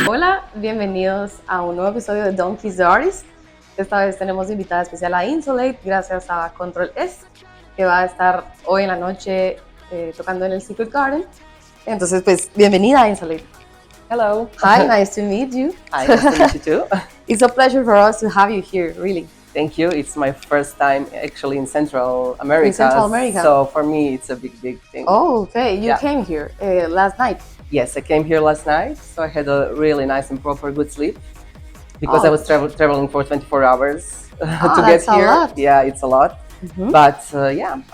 Hola, bienvenidos a un nuevo episodio de Donkey's the Artist. Esta vez tenemos invitada especial a Insolate, gracias a Control S, que va a estar hoy en la noche tocando en el Secret Garden. Entonces, pues, bienvenida, Insolate. Hello. Hi, nice to meet you. Hi, nice to meet you too. It's a pleasure for us to have you here, really. Thank you. It's my first time actually in Central America. In Central America. So for me, it's a big thing. Oh, okay. You came here last night. Yes, I came here last night. So I had a really nice and proper good sleep because I was traveling for 24 hours to get here. A lot. Yeah, it's a lot. Mm-hmm. But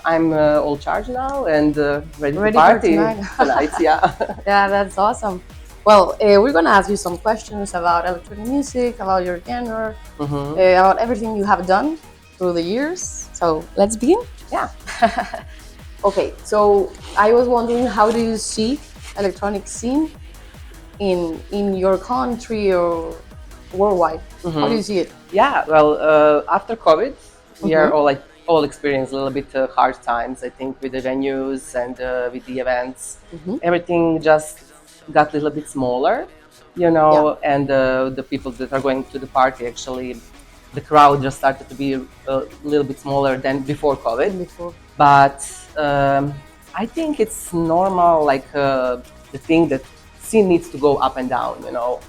I'm all charged now and ready to party tonight. Yeah. Yeah, that's awesome. Well, we're going to ask you some questions about electronic music, about your genre, about everything you have done through the years. So let's begin. Yeah. Okay, so I was wondering, how do you see electronic scene in your country or worldwide? How do you see it? Yeah, well, after COVID, we are all experienced a little bit hard times, I think, with the venues and with the events. Everything just got a little bit smaller, and the people that are going to the party, actually, the crowd just started to be a little bit smaller than before COVID. But I think it's normal, like the thing that scene needs to go up and down,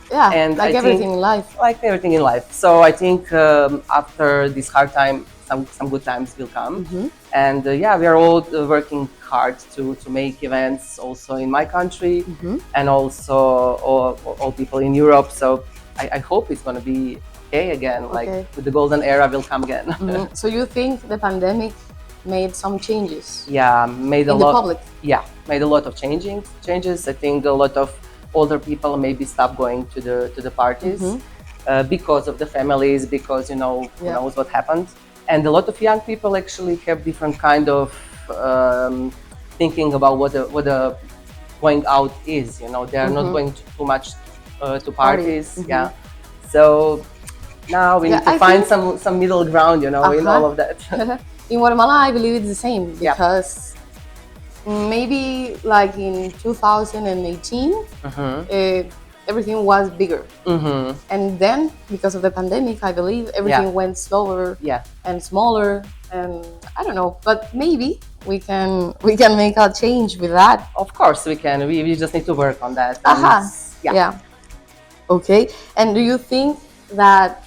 Yeah, and like everything in life. Like everything in life. So I think after this hard time, some good times will come. And we are all working hard to make events also in my country and also all people in Europe. So I hope it's going to be okay again, like the golden era will come again. So you think the pandemic made some changes? Yeah, made a lot. In the public? Yeah, made a lot of changes. I think a lot of older people maybe stopped going to the parties because of the families, because who knows what happened. And a lot of young people actually have different kind of thinking about what the going out is. They are not going too much to parties. Yeah. So now we need to find some middle ground, in all of that. In Guatemala, I believe it's the same because maybe like in 2018, everything was bigger. And then, because of the pandemic, I believe everything went slower and smaller. And I don't know, but maybe we can make a change with that. Of course we can. We just need to work on that. Yeah. Okay. And do you think that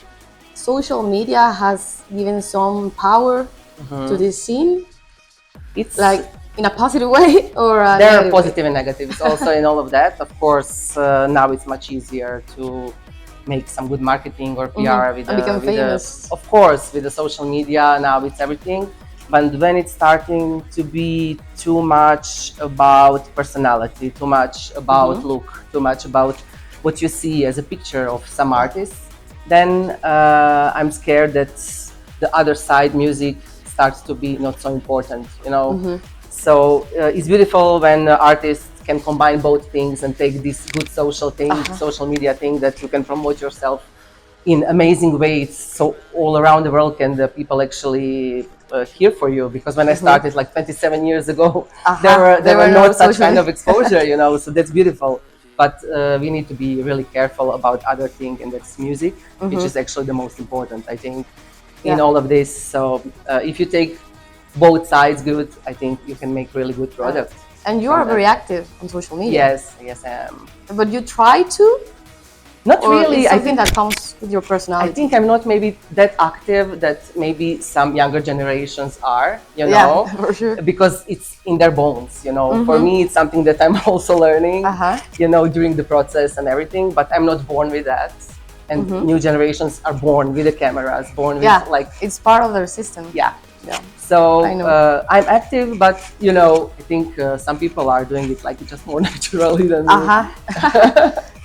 social media has given some power to this scene? It's like in a positive way or there are positive and negatives also in all of that. Of course, now it's much easier to make some good marketing or PR and become famous. Of course, with the social media now it's everything. But when it's starting to be too much about personality, too much about look, too much about what you see as a picture of some artists, then I'm scared that the other side, music, starts to be not so important, So it's beautiful when artists can combine both things and take this good social thing, social media thing, that you can promote yourself in amazing ways. So all around the world can the people actually hear for you. Because when I started like 27 years ago, there were not such kind of exposure, So that's beautiful. But we need to be really careful about other things, and that's music, which is actually the most important, I think, in all of this. So if you take both sides good, I think you can make really good products. And you are very active on social media. Yes, I am. But you try to? Not really. I think that comes with your personality. I think I'm not maybe that active that maybe some younger generations are, Yeah, for sure. Because it's in their bones, For me, it's something that I'm also learning, during the process and everything, but I'm not born with that. And new generations are born with the cameras, born with it's part of their system. Yeah. So I'm active, but I think some people are doing it like just more naturally than me.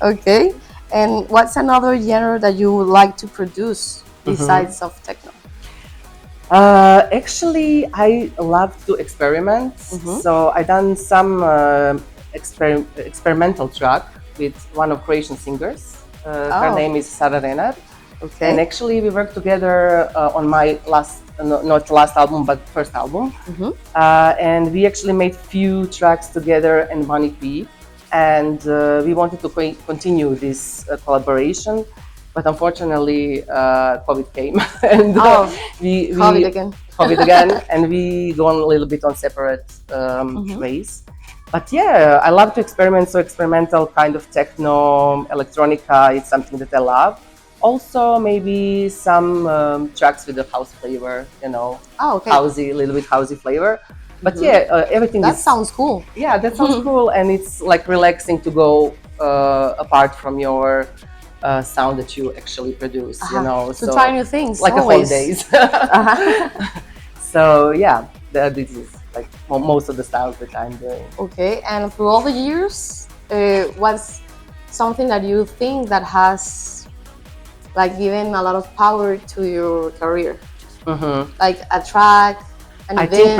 Okay. And what's another genre that you would like to produce besides of techno? Actually, I love to experiment. So I done some experimental track with one of Croatian singers. Her name is Laurent. Okay. And actually, we worked together on my last, not last album, but first album. And we actually made few tracks together and one EP. And we wanted to continue this collaboration. But unfortunately, COVID came, and we COVID again, and we gone a little bit on separate ways. But yeah, I love to experiment. So experimental kind of techno, electronica, it's something that I love. Also, maybe some tracks with the house flavor, you know, housey, a little bit housey flavor. But yeah, everything. That sounds cool. Yeah, that sounds cool, and it's like relaxing to go apart from your sound that you actually produce. You know, to try new things, like always. a holidays. So yeah, this is like most of the styles that I'm doing. Okay, and through all the years, what's something that you think that has like given a lot of power to your career? Like a track, an event? I think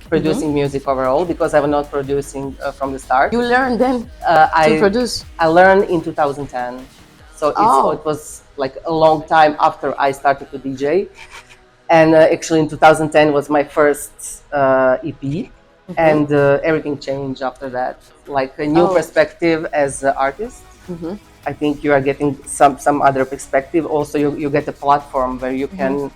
producing music overall, because I was not producing from the start. You learned then to produce? I learned in 2010, so it was like a long time after I started to DJ. And actually in 2010 was my first EP, and everything changed after that. Like a new perspective as an artist. I think you are getting some other perspective. Also, you get a platform where you can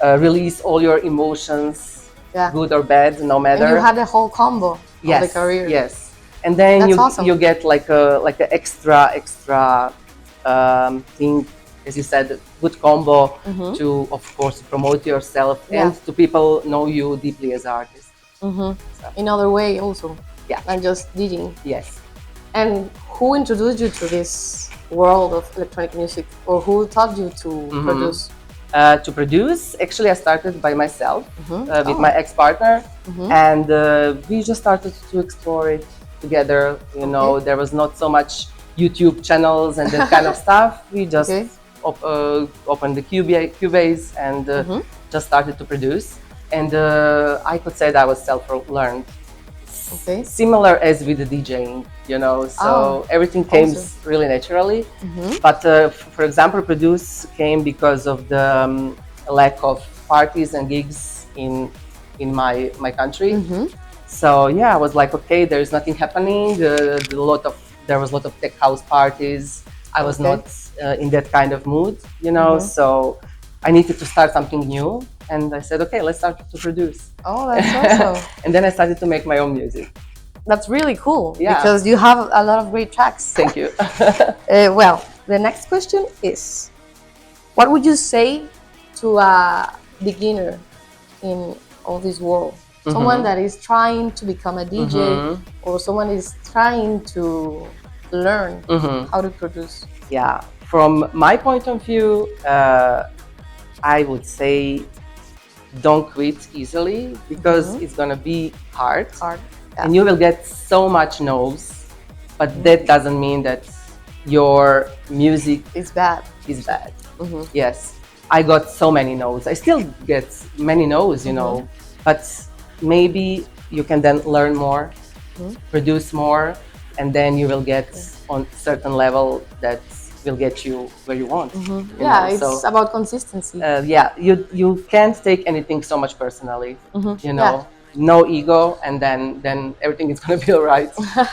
release all your emotions, good or bad, no matter. And you had the whole combo of the career. Yes, and then awesome. You get like a extra thing, as you said, good combo to, of course, promote yourself and to people know you deeply as an artist. So. In other way also. Yeah. Than just DJing. Yes. And who introduced you to this world of electronic music, or who taught you to produce? To produce, actually, I started by myself with my ex-partner, and we just started to explore it together. You know, there was not so much YouTube channels and that kind of stuff. We just opened the Cubase and just started to produce. And I could say that I was self-learned. Similar as with the DJing, you know, so everything came really naturally. But for example, produce came because of the lack of parties and gigs in my country. So yeah, I was like, okay, there's nothing happening. There was a lot of tech house parties. I was not in that kind of mood, you know, so I needed to start something new. And I said, okay, let's start to produce. Oh, that's awesome. And then I started to make my own music. That's really cool, because you have a lot of great tracks. Thank you. Well, the next question is, what would you say to a beginner in all this world? Someone that is trying to become a DJ, or someone is trying to learn how to produce? Yeah, from my point of view, I would say don't quit easily, because it's gonna be hard. And you will get so much no's, but that doesn't mean that your music is bad. Yes, I got so many no's. I still get many no's, you know, but maybe you can then learn more, produce more, and then you will get on certain level that will get you where you want. It's about consistency. You can't take anything so much personally, you know. No ego, and then everything is going to be all right.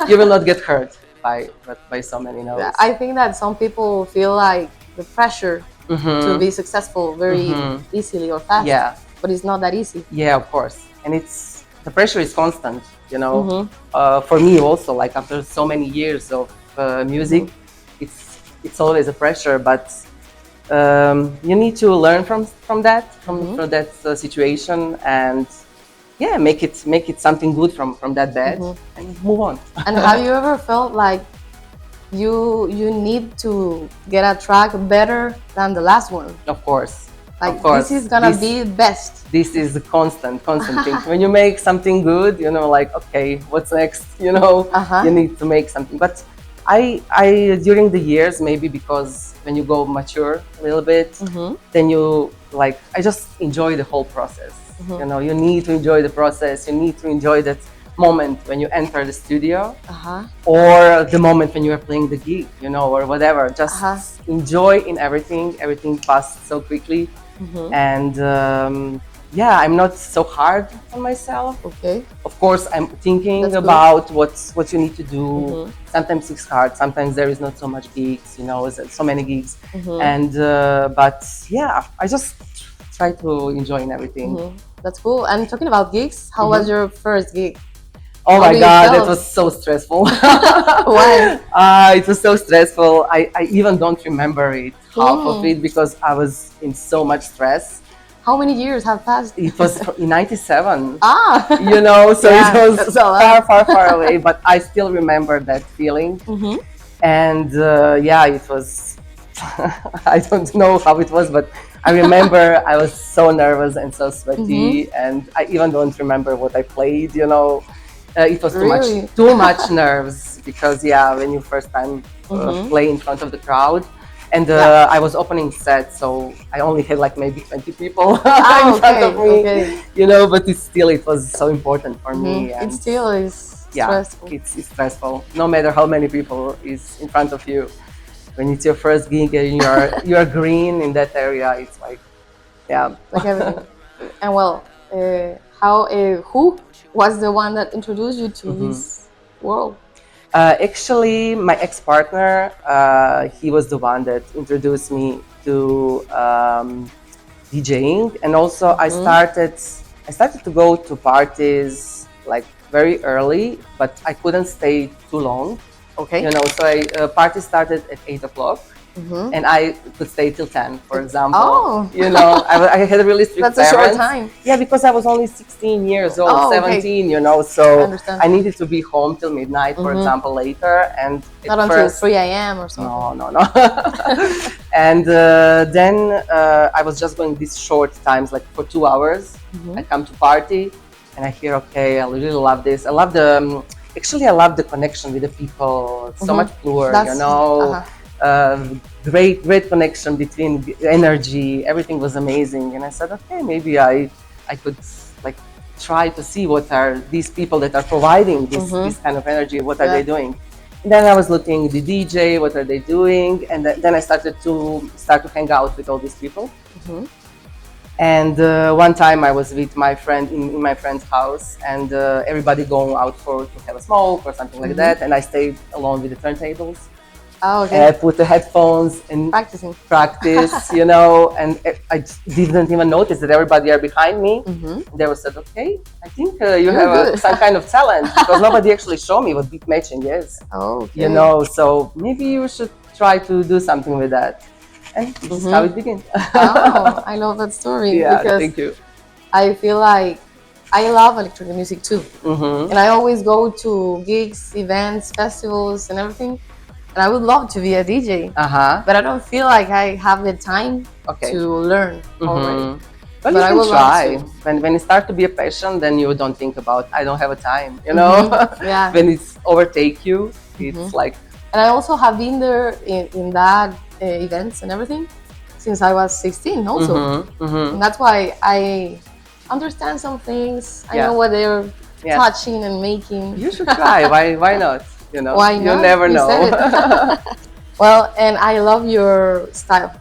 You will not get hurt by so many no's. I think that some people feel like the pressure to be successful very easily or fast. But it's not that easy. Yeah, of course. And the pressure is constant, you know. For me also, like after so many years of music, it's always a pressure, but you need to learn from that situation, and make it something good from that bad, and move on. And have you ever felt like you need to get a track better than the last one? Of course. Like, this is gonna be best. This is a constant thing. When you make something good, you know, like, okay, what's next? You know, you need to make something. But I during the years, maybe because when you go mature a little bit, then you like, I just enjoy the whole process. You know, you need to enjoy the process. You need to enjoy that moment when you enter the studio, or the moment when you are playing the gig, you know, or whatever. Just enjoy in everything. Everything passed so quickly, and yeah, I'm not so hard on myself. Okay. Of course, I'm thinking about what you need to do. Sometimes it's hard. Sometimes there is not so much gigs, you know, so many gigs, and but yeah, I just try to enjoy in everything. That's cool. And talking about gigs, how was your first gig? Oh my God, it was so stressful. Why? It was so stressful. I even don't remember it, half of it, because I was in so much stress. How many years have passed? It was in '97. You know, so yeah, it was far away, but I still remember that feeling. And yeah, it was, I don't know how it was, but I remember I was so nervous and so sweaty, and I even don't remember what I played, you know. It was too much nerves, because yeah, when you first time play in front of the crowd, and I was opening set, so I only had like maybe 20 people in front of me, you know, but it was so important for me. And it still is stressful. It's stressful, no matter how many people is in front of you. When it's your first gig and you're green in that area, it's like, yeah. Like everything. And well, who was the one that introduced you to this world? Actually, my ex-partner, he was the one that introduced me to DJing, and also I started to go to parties like very early, but I couldn't stay too long. Okay. You know, so party started at 8 o'clock. And I could stay till 10, for example. Oh. You know, I had a really strict That's parents. a short time. Yeah, because I was only 16 years old, 17, you know, so I needed to be home till midnight, for example, later. And not until 3 a.m. or something. No. And then I was just going these short times, like for 2 hours. I come to party and I hear, okay, I really love this. I love the, actually I love the connection with the people. It's so much pure, you know. Great connection between energy. Everything was amazing, and I said, okay, maybe I could like try to see what are these people that are providing this kind of energy. What are they doing? And then I was looking the DJ. What are they doing? And then I started to hang out with all these people. And one time I was with my friend in my friend's house, and everybody going out to have a smoke or something like that, and I stayed alone with the turntables. Oh, okay. And I put the headphones and practice, you know, and I didn't even notice that everybody are behind me. They were said, okay, I think you have some kind of talent, because nobody actually showed me what beat matching is. Oh, okay. You know, so maybe you should try to do something with that. And this is how it began. Oh, I love that story. Yeah, because thank you. I feel like I love electronic music too. And I always go to gigs, events, festivals and everything. And I would love to be a DJ, but I don't feel like I have the time to learn already. But you can try. When it starts to be a passion, then you don't think about, I don't have a time, you know? Yeah. When it's overtake you, it's like... And I also have been there in that events and everything since I was 16 also. And that's why I understand some things. I know what they're touching and making. You should try. Why not? You know, why not? You never know. Well, and I love your style,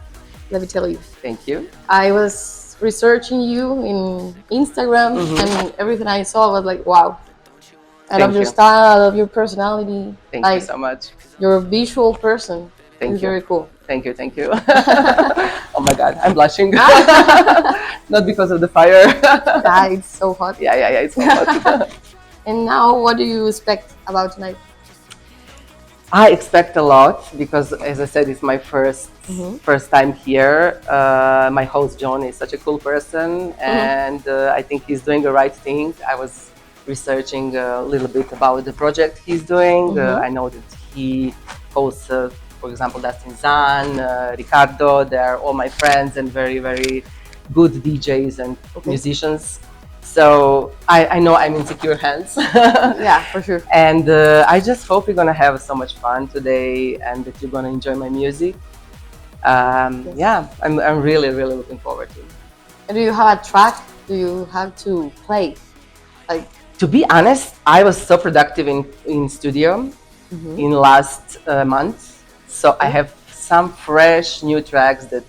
let me tell you. Thank you. I was researching you in Instagram, and everything I saw was like, wow. I love your style, I love your personality. Thank you so much. You're a visual person. It's very cool. Thank you. Oh my God, I'm blushing. Not because of the fire. Yeah, it's so hot. Yeah, it's so hot. And now, what do you expect about tonight? I expect a lot, because, as I said, it's my first time here. My host John is such a cool person, and I think he's doing the right thing. I was researching a little bit about the project he's doing. I know that he hosts, for example, Dustin Zahn, Ricardo. They're all my friends and very, very good DJs and musicians. So I know I'm in secure hands. Yeah, for sure. And I just hope you're gonna have so much fun today, and that you're gonna enjoy my music. Yeah, I'm really, really looking forward to it. And do you have a track? Do you have to play? Like To be honest, I was so productive in studio in last month. So I have some fresh new tracks that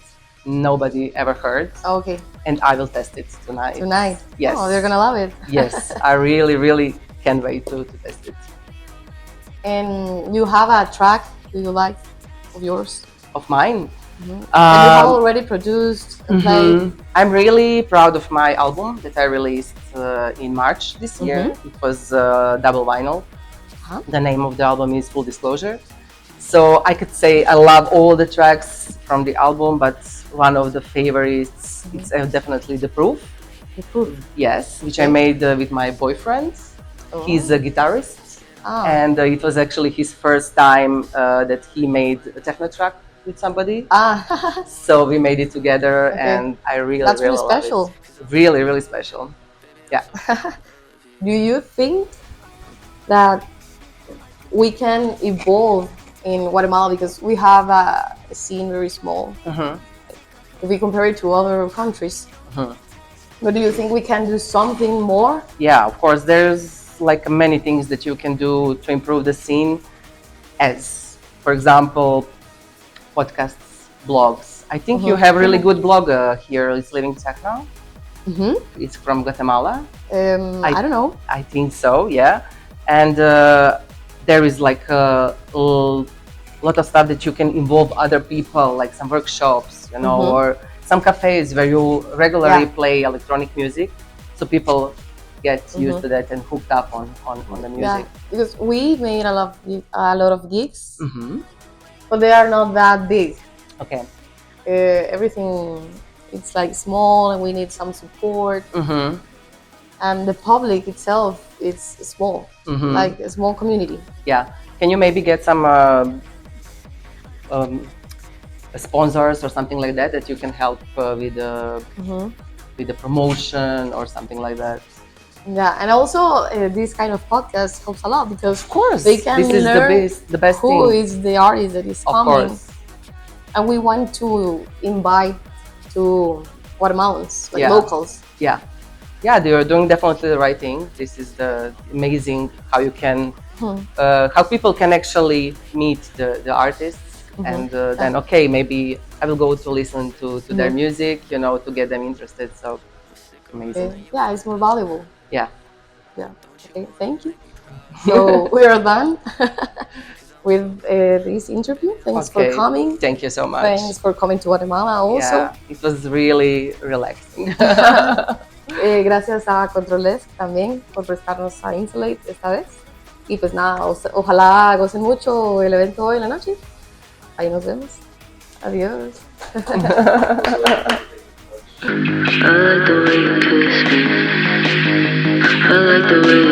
nobody ever heard. Okay. And I will test it tonight. Tonight? Yes. Oh, they're gonna love it. Yes, I really, really can't wait to test it. And you have a track you like of yours? Of mine? And you have already produced and played? I'm really proud of my album that I released in March this year. It was double vinyl. The name of the album is Full Disclosure. So I could say I love all the tracks from the album, but one of the favorites is definitely The Proof. The Proof? Yes, which I made with my boyfriend. He's a guitarist. And it was actually his first time that he made a techno track with somebody. So we made it together, and I really, That's really really special. love it. Really, really special. Yeah. Do you think that we can evolve in Guatemala, because we have a scene very small if we compare it to other countries? But do you think we can do something more? Yeah, of course. There's like many things that you can do to improve the scene, as, for example, podcasts, blogs. I think you have a really good blogger here. It's Living Techno. It's from Guatemala. I don't know. I think so, yeah. And there is like a lot of stuff that you can involve other people, like some workshops, you know, or some cafes where you regularly play electronic music, so people get used to that and hooked up on the music. Yeah, because we made a lot of gigs, but they are not that big. Okay. Everything, it's like small, and we need some support. And the public itself is small, like a small community. Yeah. Can you maybe get some sponsors or something like that you can help with the promotion or something like that? Yeah, and also this kind of podcast helps a lot, because of course they can this learn is the best who thing. is the artist that is coming. And we want to invite to Guatemalans, like locals. Yeah, you're doing definitely the right thing. This is the amazing how you can how people can actually meet the artists, and then okay, maybe I will go to listen to their music, you know, to get them interested. So amazing. Yeah, it's more valuable. Yeah. Okay, thank you. So we are done with this interview. Thanks for coming. Thank you so much. Thanks for coming to Guatemala also. Yeah, it was really relaxing. Gracias a Controles también por prestarnos a Insolate esta vez. Y pues nada, ojalá gocen mucho el evento hoy en la noche. Ahí nos vemos. Adiós. I like the way you kiss me. I like the way